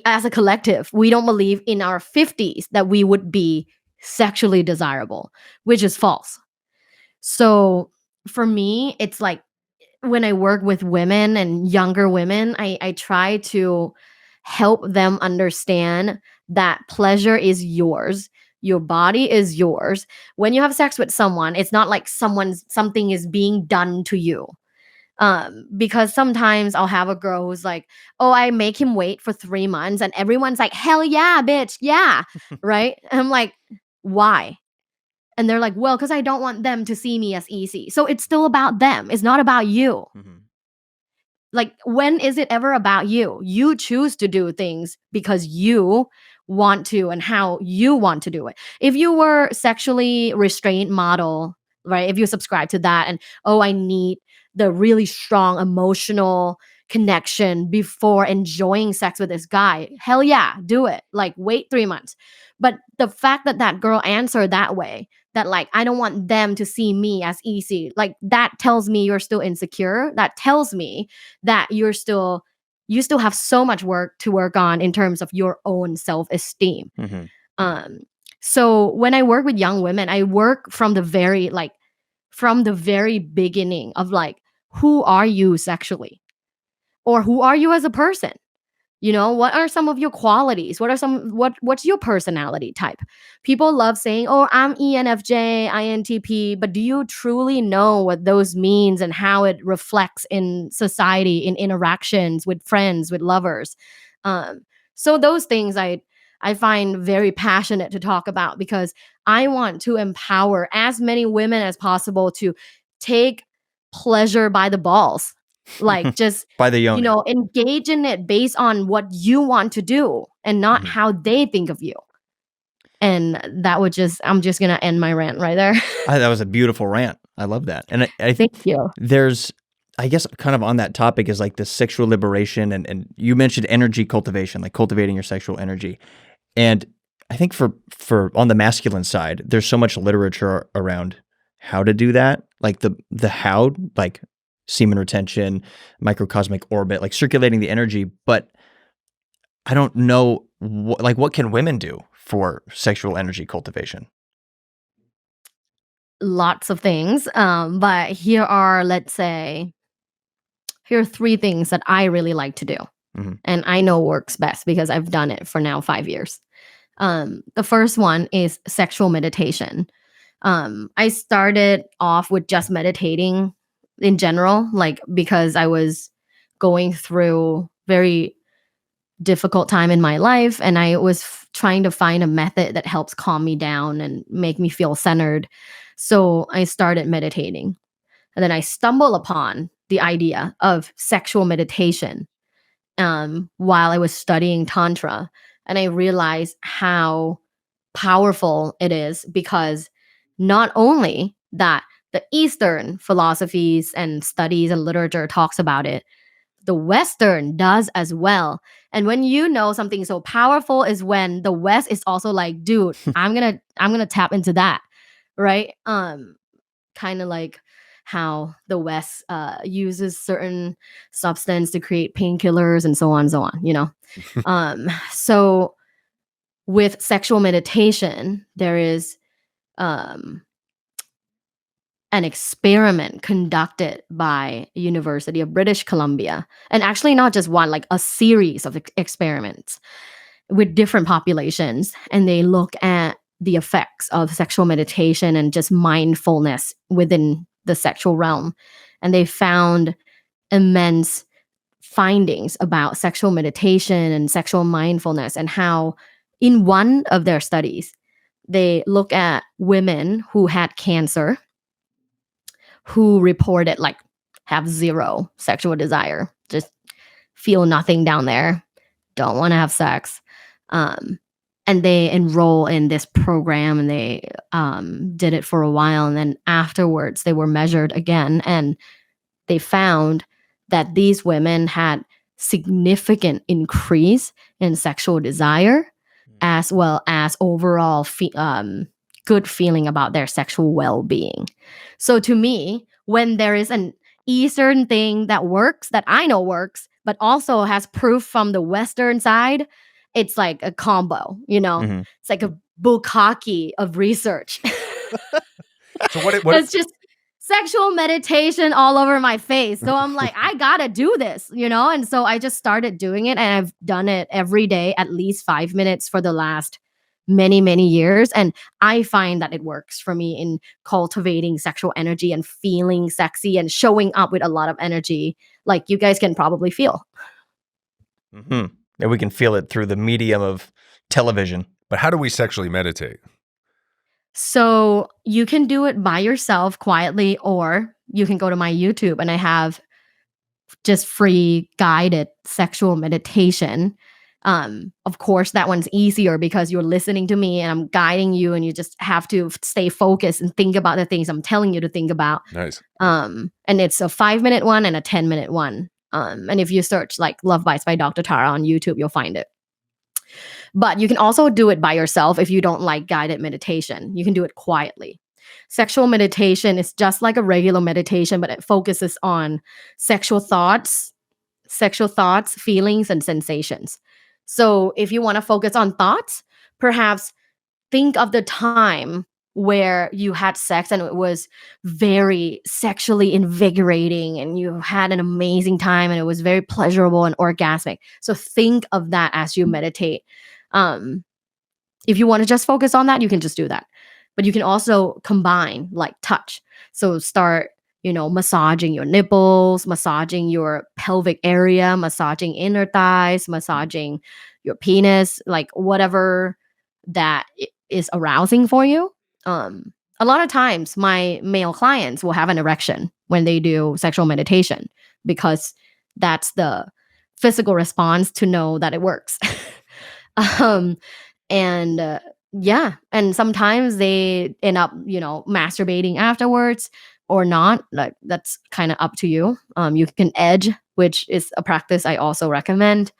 as a collective, we don't believe in our 50s that we would be sexually desirable, which is false. So for me, it's like when I work with women and younger women, I try to help them understand that pleasure is yours. Your body is yours. When you have sex with someone, it's not like something is being done to you. Because sometimes I'll have a girl who's like, oh, I make him wait for 3 months, and everyone's like, hell yeah, bitch, yeah. Right. And I'm like, why? And they're like, well, because I don't want them to see me as easy. So it's still about them. It's not about you. Like, when is it ever about you? You choose to do things because you want to and how you want to do it. If you were sexually restrained model, right? If you subscribe to that and, oh, I need the really strong emotional connection before enjoying sex with this guy, hell yeah, do it. Like, wait 3 months. But the fact that that girl answered that way, that like, I don't want them to see me as easy, like that tells me you're still insecure. That tells me that you still have so much work to work on in terms of your own self-esteem. Um, so when I work with young women, I work from the very beginning of like, who are you sexually? Or who are you as a person? What are some of your qualities? What's your personality type? People love saying, oh, I'm ENFJ, INTP, but do you truly know what those means and how it reflects in society, in interactions with friends, with lovers? So those things I find very passionate to talk about because I want to empower as many women as possible to take pleasure by the balls. Like, just By the yoni. engage in it based on what you want to do and not how they think of you. And I'm just gonna end my rant right there. That was a beautiful rant. I love that. And I think Thank you. there's, I guess, kind of on that topic is like the sexual liberation, and you mentioned energy cultivation, like cultivating your sexual energy. And I think for on the masculine side, there's so much literature around how to do that, like the how, like semen retention, microcosmic orbit, like circulating the energy. But I don't know, what can women do for sexual energy cultivation? Lots of things. But here are 3 things that I really like to do. And I know works best because I've done it for now 5 years. The first one is sexual meditation. I started off with just meditating in general, like because I was going through very difficult time in my life, and I was trying to find a method that helps calm me down and make me feel centered. So I started meditating. And then I stumbled upon the idea of sexual meditation while I was studying Tantra. And I realized how powerful it is because not only that the Eastern philosophies and studies and literature talks about it, the Western does as well. And when you know something so powerful is when the West is also like, dude, I'm gonna tap into that. Right. Kind of like how the West uses certain substance to create painkillers and so on and so on, you know. So with sexual meditation, there is um, an experiment conducted by University of British Columbia, and actually not just one, like a series of experiments with different populations, and they look at the effects of sexual meditation and just mindfulness within the sexual realm. And they found immense findings about sexual meditation and sexual mindfulness, and how in one of their studies they look at women who had cancer, who reported like have zero sexual desire, just feel nothing down there, don't want to have sex. Um, and they enroll in this program, and they did it for a while. And then afterwards, they were measured again, and they found that these women had significant increase in sexual desire, as well as overall good feeling about their sexual well-being. So to me, when there is an Eastern thing that works, that I know works, but also has proof from the Western side, it's like a combo, you know? Mhm. It's like a bukkake of research. So what? It's just sexual meditation all over my face. So I'm like, I gotta do this, you know? And so I just started doing it, and I've done it every day, at least 5 minutes for the last many, many years. And I find that it works for me in cultivating sexual energy and feeling sexy and showing up with a lot of energy, like you guys can probably feel. Mhm. And we can feel it through the medium of television. But how do we sexually meditate? So you can do it by yourself quietly, or you can go to my YouTube, and I have just free guided sexual meditation. Of course, that one's easier because you're listening to me and I'm guiding you, and you just have to stay focused and think about the things I'm telling you to think about. Nice. And it's a 5 minute one and a 10 minute one. And if you search like Love Bites by Dr. Tara on YouTube, you'll find it. But you can also do it by yourself if you don't like guided meditation. You can do it quietly. Sexual meditation is just like a regular meditation, but it focuses on sexual thoughts, feelings, and sensations. So if you want to focus on thoughts, perhaps think of the time where you had sex and it was very sexually invigorating and you had an amazing time and it was very pleasurable and orgasmic. So think of that as you meditate. Um, if you want to just focus on that, you can just do that. But you can also combine like touch. So start, massaging your nipples, massaging your pelvic area, massaging inner thighs, massaging your penis, like whatever that is arousing for you. A lot of times my male clients will have an erection when they do sexual meditation because that's the physical response to know that it works. um, and yeah, and sometimes they end up, masturbating afterwards or not. Like that's kind of up to you. You can edge, which is a practice I also recommend.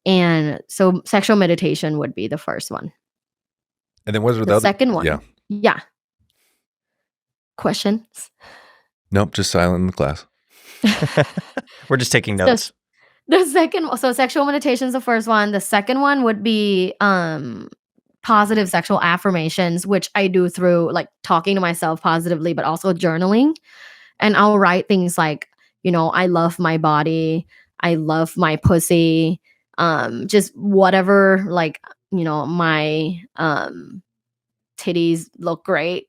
And so sexual meditation would be the first one. And then what are the The other? second one. Yeah. Yeah. Questions? Nope. Just silent in the class. We're just taking notes. So sexual meditation is the first one. The second one would be positive sexual affirmations, which I do through like talking to myself positively, but also journaling. And I'll write things like, I love my body, I love my pussy, just whatever, like, my titties look great.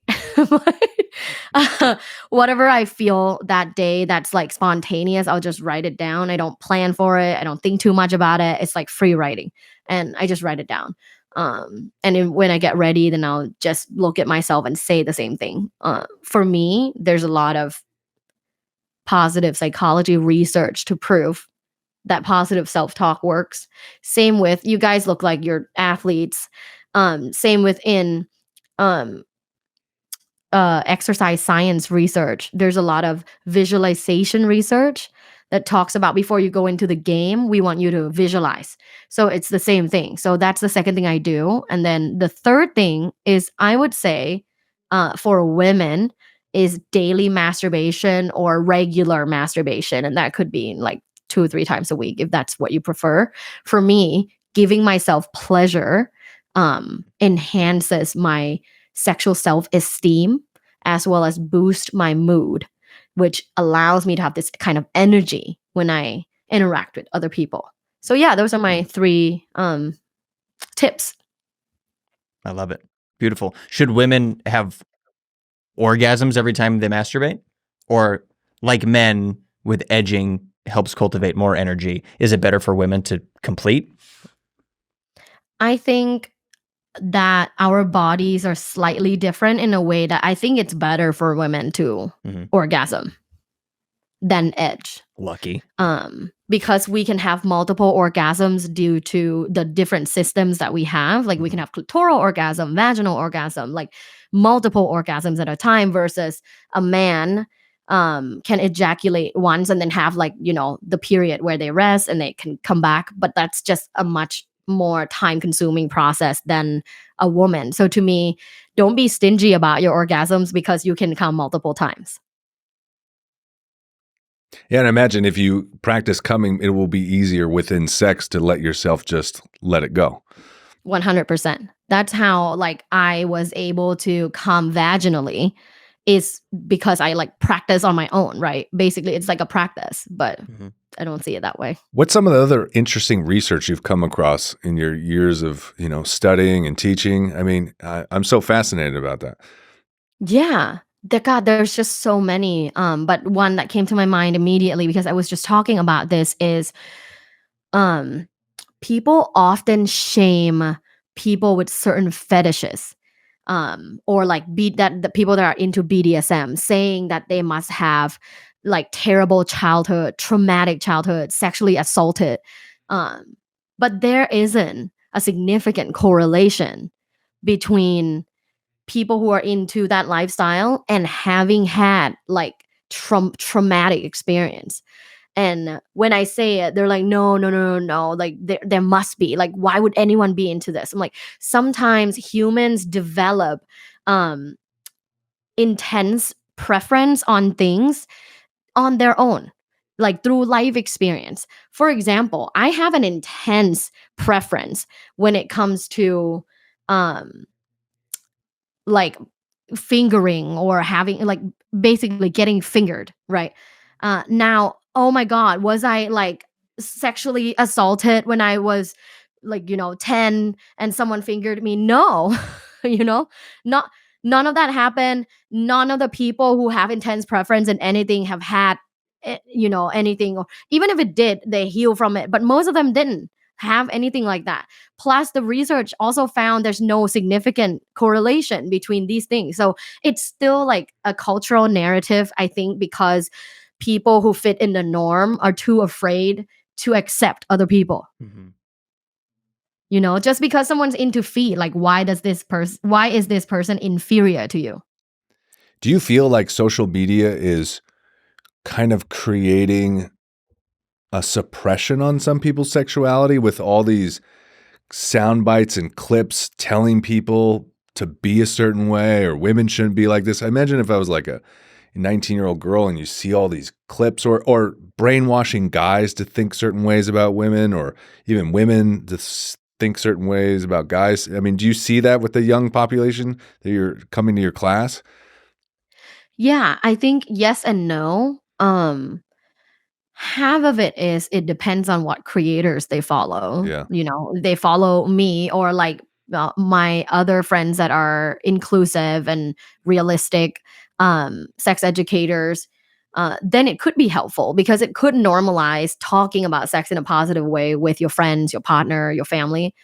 Whatever I feel that day that's like spontaneous, I'll just write it down. I don't plan for it. I don't think too much about it. It's like free writing, and I just write it down. And then when I get ready, then I'll just look at myself and say the same thing. For me, there's a lot of positive psychology research to prove that positive self-talk works. Same with, you guys look like you're athletes. Same within um exercise science research. There's a lot of visualization research that talks about before you go into the game, we want you to visualize. So it's the same thing. So that's the second thing I do. And then the third thing is, I would say, for women, is daily masturbation or regular masturbation. And that could be like 2 or 3 times a week if that's what you prefer. For me, giving myself pleasure enhances my sexual self-esteem as well as boost my mood, which allows me to have this kind of energy when I interact with other people. So yeah, those are my 3 tips. I love it. Beautiful. Should women have orgasms every time they masturbate? Or like men with edging helps cultivate more energy, is it better for women to complete? I think that our bodies are slightly different in a way that I think it's better for women to orgasm than edge. Lucky. Because we can have multiple orgasms due to the different systems that we have. Like we can have clitoral orgasm, vaginal orgasm, like multiple orgasms at a time, versus a man can ejaculate once and then have like, the period where they rest and they can come back. But that's just a much more time consuming process than a woman. So to me, don't be stingy about your orgasms because you can come multiple times. Yeah, and imagine if you practice coming, it will be easier within sex to let yourself just let it go. 100%. That's how like I was able to come vaginally, is because I like practice on my own, right? Basically, it's like a practice, but I don't see it that way. What's some of the other interesting research you've come across in your years of, studying and teaching? I mean, I'm so fascinated about that. Yeah. God, there's just so many. But one that came to my mind immediately because I was just talking about this is people often shame people with certain fetishes. Or like the people that are into BDSM, saying that they must have like terrible childhood, traumatic childhood, sexually assaulted. But there isn't a significant correlation between people who are into that lifestyle and having had like traumatic experience. And when I say it, they're like, no, no, no, no, no. Like there must be. Like, why would anyone be into this? I'm like, sometimes humans develop intense preference on things on their own, like through life experience. For example, I have an intense preference when it comes to like fingering or having like basically getting fingered, right? Now, oh my God, was I like sexually assaulted when I was like, 10 and someone fingered me? No, you know, not none of that happened. None of the people who have intense preference in anything have had, anything, or even if it did, they heal from it. But most of them didn't have anything like that. Plus, the research also found there's no significant correlation between these things. So it's still like a cultural narrative, I think, because people who fit in the norm are too afraid to accept other people. Just because someone's into feet, like why is this person inferior to you? Do you feel like social media is kind of creating a suppression on some people's sexuality with all these sound bites and clips telling people to be a certain way or women shouldn't be like this? I imagine if I was like a 19-year-old girl and you see all these clips or brainwashing guys to think certain ways about women, or even women to think certain ways about guys. I mean, do you see that with the young population that you're coming to your class? Yeah, I think yes and no. Half of it is it depends on what creators they follow. Yeah. They follow me or like my other friends that are inclusive and realistic. sex educators, then it could be helpful because it could normalize talking about sex in a positive way with your friends, your partner, your family.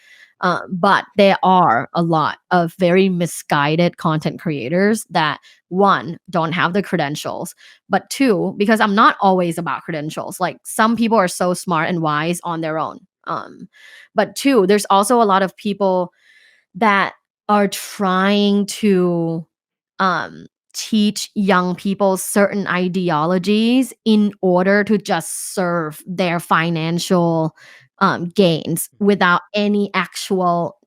But there are a lot of very misguided content creators that, one, don't have the credentials, but two, because I'm not always about credentials. Like some people are so smart and wise on their own. But two, there's also a lot of people that are trying to teach young people certain ideologies in order to just serve their financial gains without any actual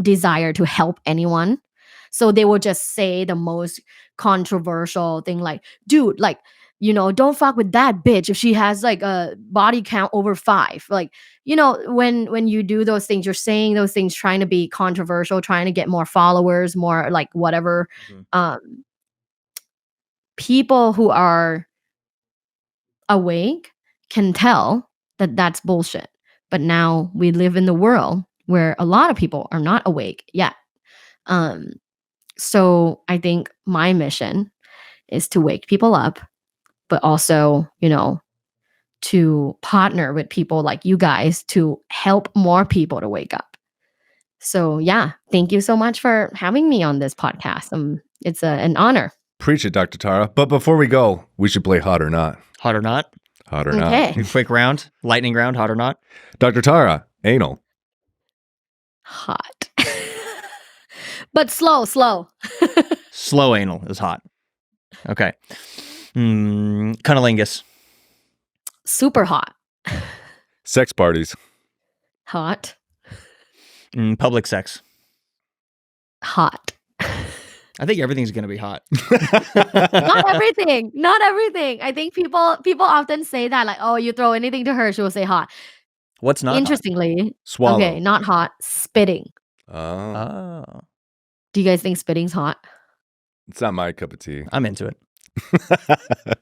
desire to help anyone. So they will just say the most controversial thing like, dude, like, don't fuck with that bitch if she has like a body count over 5. Like, when you do those things, you're saying those things trying to be controversial, trying to get more followers, more like whatever. People who are awake can tell that that's bullshit. But now we live in the world where a lot of people are not awake yet. So I think my mission is to wake people up, but also, to partner with people like you guys to help more people to wake up. So yeah, thank you so much for having me on this podcast. It's an honor. Preach it, Dr. Tara. But before we go, we should play Hot or Not. Hot or not? Hot or Okay. A quick round, lightning round, hot or not? Dr. Tara, anal. Hot. But slow. Slow anal is hot. Okay. Cunnilingus. Super hot. Sex parties. Hot. Public sex. Hot. I think everything's going to be hot. Not everything. Not everything. I think people often say that, like, oh, you throw anything to her, she will say hot. What's not Interestingly, Swallow. okay, not hot, spitting. Oh. hot? Oh, Do you guys think spitting's hot? It's not my cup of tea. I'm into it.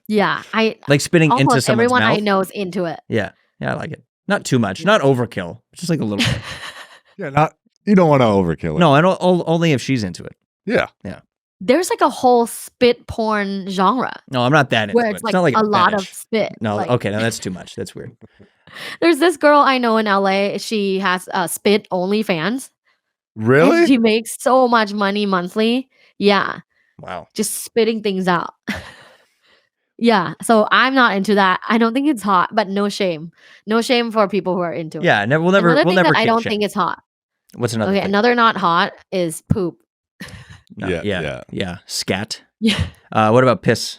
Yeah, Like spitting into almost someone's everyone mouth. I know is into it. Yeah, I like it. Not too much. Not overkill. Just like a little bit. Yeah, you don't want to overkill it. No, I don't. Only if she's into it. Yeah. There's like a whole spit porn genre No, I'm not that into where it. it's like, not like a lot of fetish. spit. No, Like, okay, no, that's too much. That's weird. there's this girl I know in LA. She has spit OnlyFans. Really? And she makes so much money monthly. Yeah, Wow. just spitting things out. Yeah, so I'm not into that. I don't think it's hot, but no shame. No shame for people who are into it. Yeah, we'll never. Another We'll thing never. that I kink don't shame. think is hot. What's another? Okay, thing? another not hot is poop. No, Yeah. yeah. Scat. Yeah, What about piss?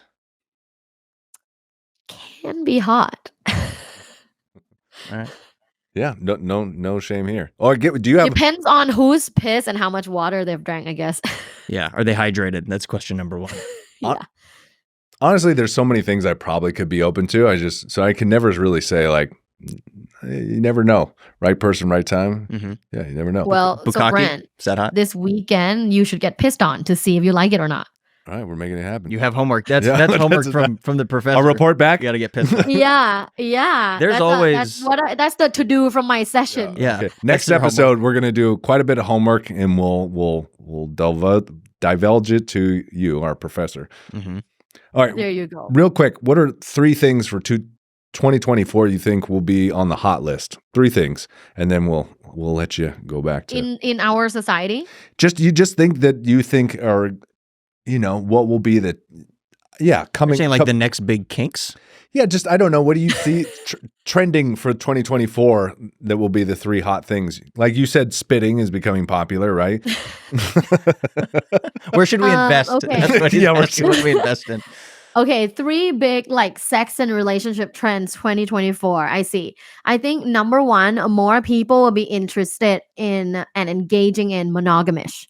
can be hot. All right. Yeah. No shame here. Or do you have Depends on whose piss and how much water they've drank, I guess. Yeah. Are they hydrated? That's question number 1. Yeah. honestly, there's so many things I probably could be open to. So I can never really say like you never know. Right person, right time. Mm-hmm. Yeah, you never know. Well, so Bukkake? Brent, Is that hot? this weekend you should get pissed on to see if you like it or not. All right, we're making it happen. You have homework. That's Yeah, homework that's- from the professor. I'll report back. You got to get pissed. Off. Yeah. There's that's the to do from my session. Yeah. Okay. That's Next your episode, homework. we're gonna do quite a bit of homework, and we'll divulge it to you, our professor. Mm-hmm. All right, There you go. real quick. What are 3 things for 2024 you think will be on the hot list? 3 things, and then we'll let you go back to In our society, you just think that you think are what will be the coming. You're saying like the next big kinks? Yeah, just I don't know. What do you see trending for 2024 that will be the 3 hot things? Like you said, spitting is becoming popular, right? Where should we invest? okay. That's what he's Yeah, asking, what do we invest in? okay, 3 big like sex and relationship trends 2024. I see. I think number 1, more people will be interested in and engaging in monogamish.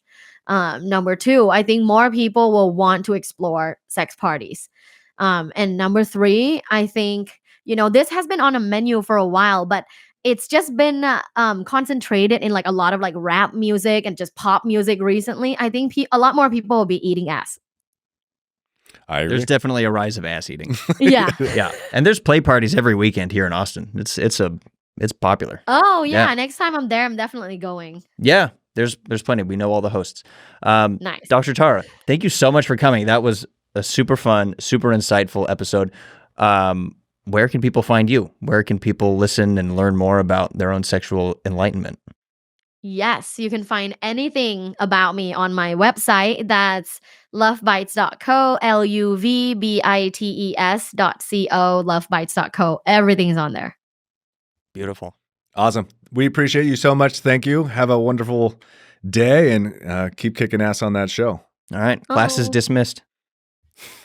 Number 2, I think more people will want to explore sex parties. And number 3, I think, this has been on a menu for a while, but it's just been concentrated in like a lot of like rap music and just pop music recently. I think a lot more people will be eating ass. I agree. There's definitely a rise of ass eating. Yeah. Yeah, and there's play parties every weekend here in Austin. It's popular. Oh yeah. Yeah. Next time I'm there, I'm definitely going. Yeah, there's plenty. We know all the hosts. Nice. Dr. Tara, thank you so much for coming. That was a super fun, super insightful episode. Where can people find you? Where can people listen and learn more about their own sexual enlightenment? Yes, you can find anything about me on my website. That's lovebites.co, LUVBITES.co, lovebites.co. Everything's on there. Beautiful. Awesome. We appreciate you so much. Thank you. Have a wonderful day and keep kicking ass on that show. All right. Class is Oh. dismissed.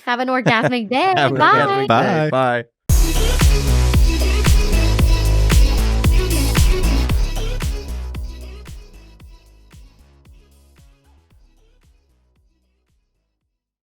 Have an orgasmic day. Have an Bye. orgasmic day. Bye. Bye.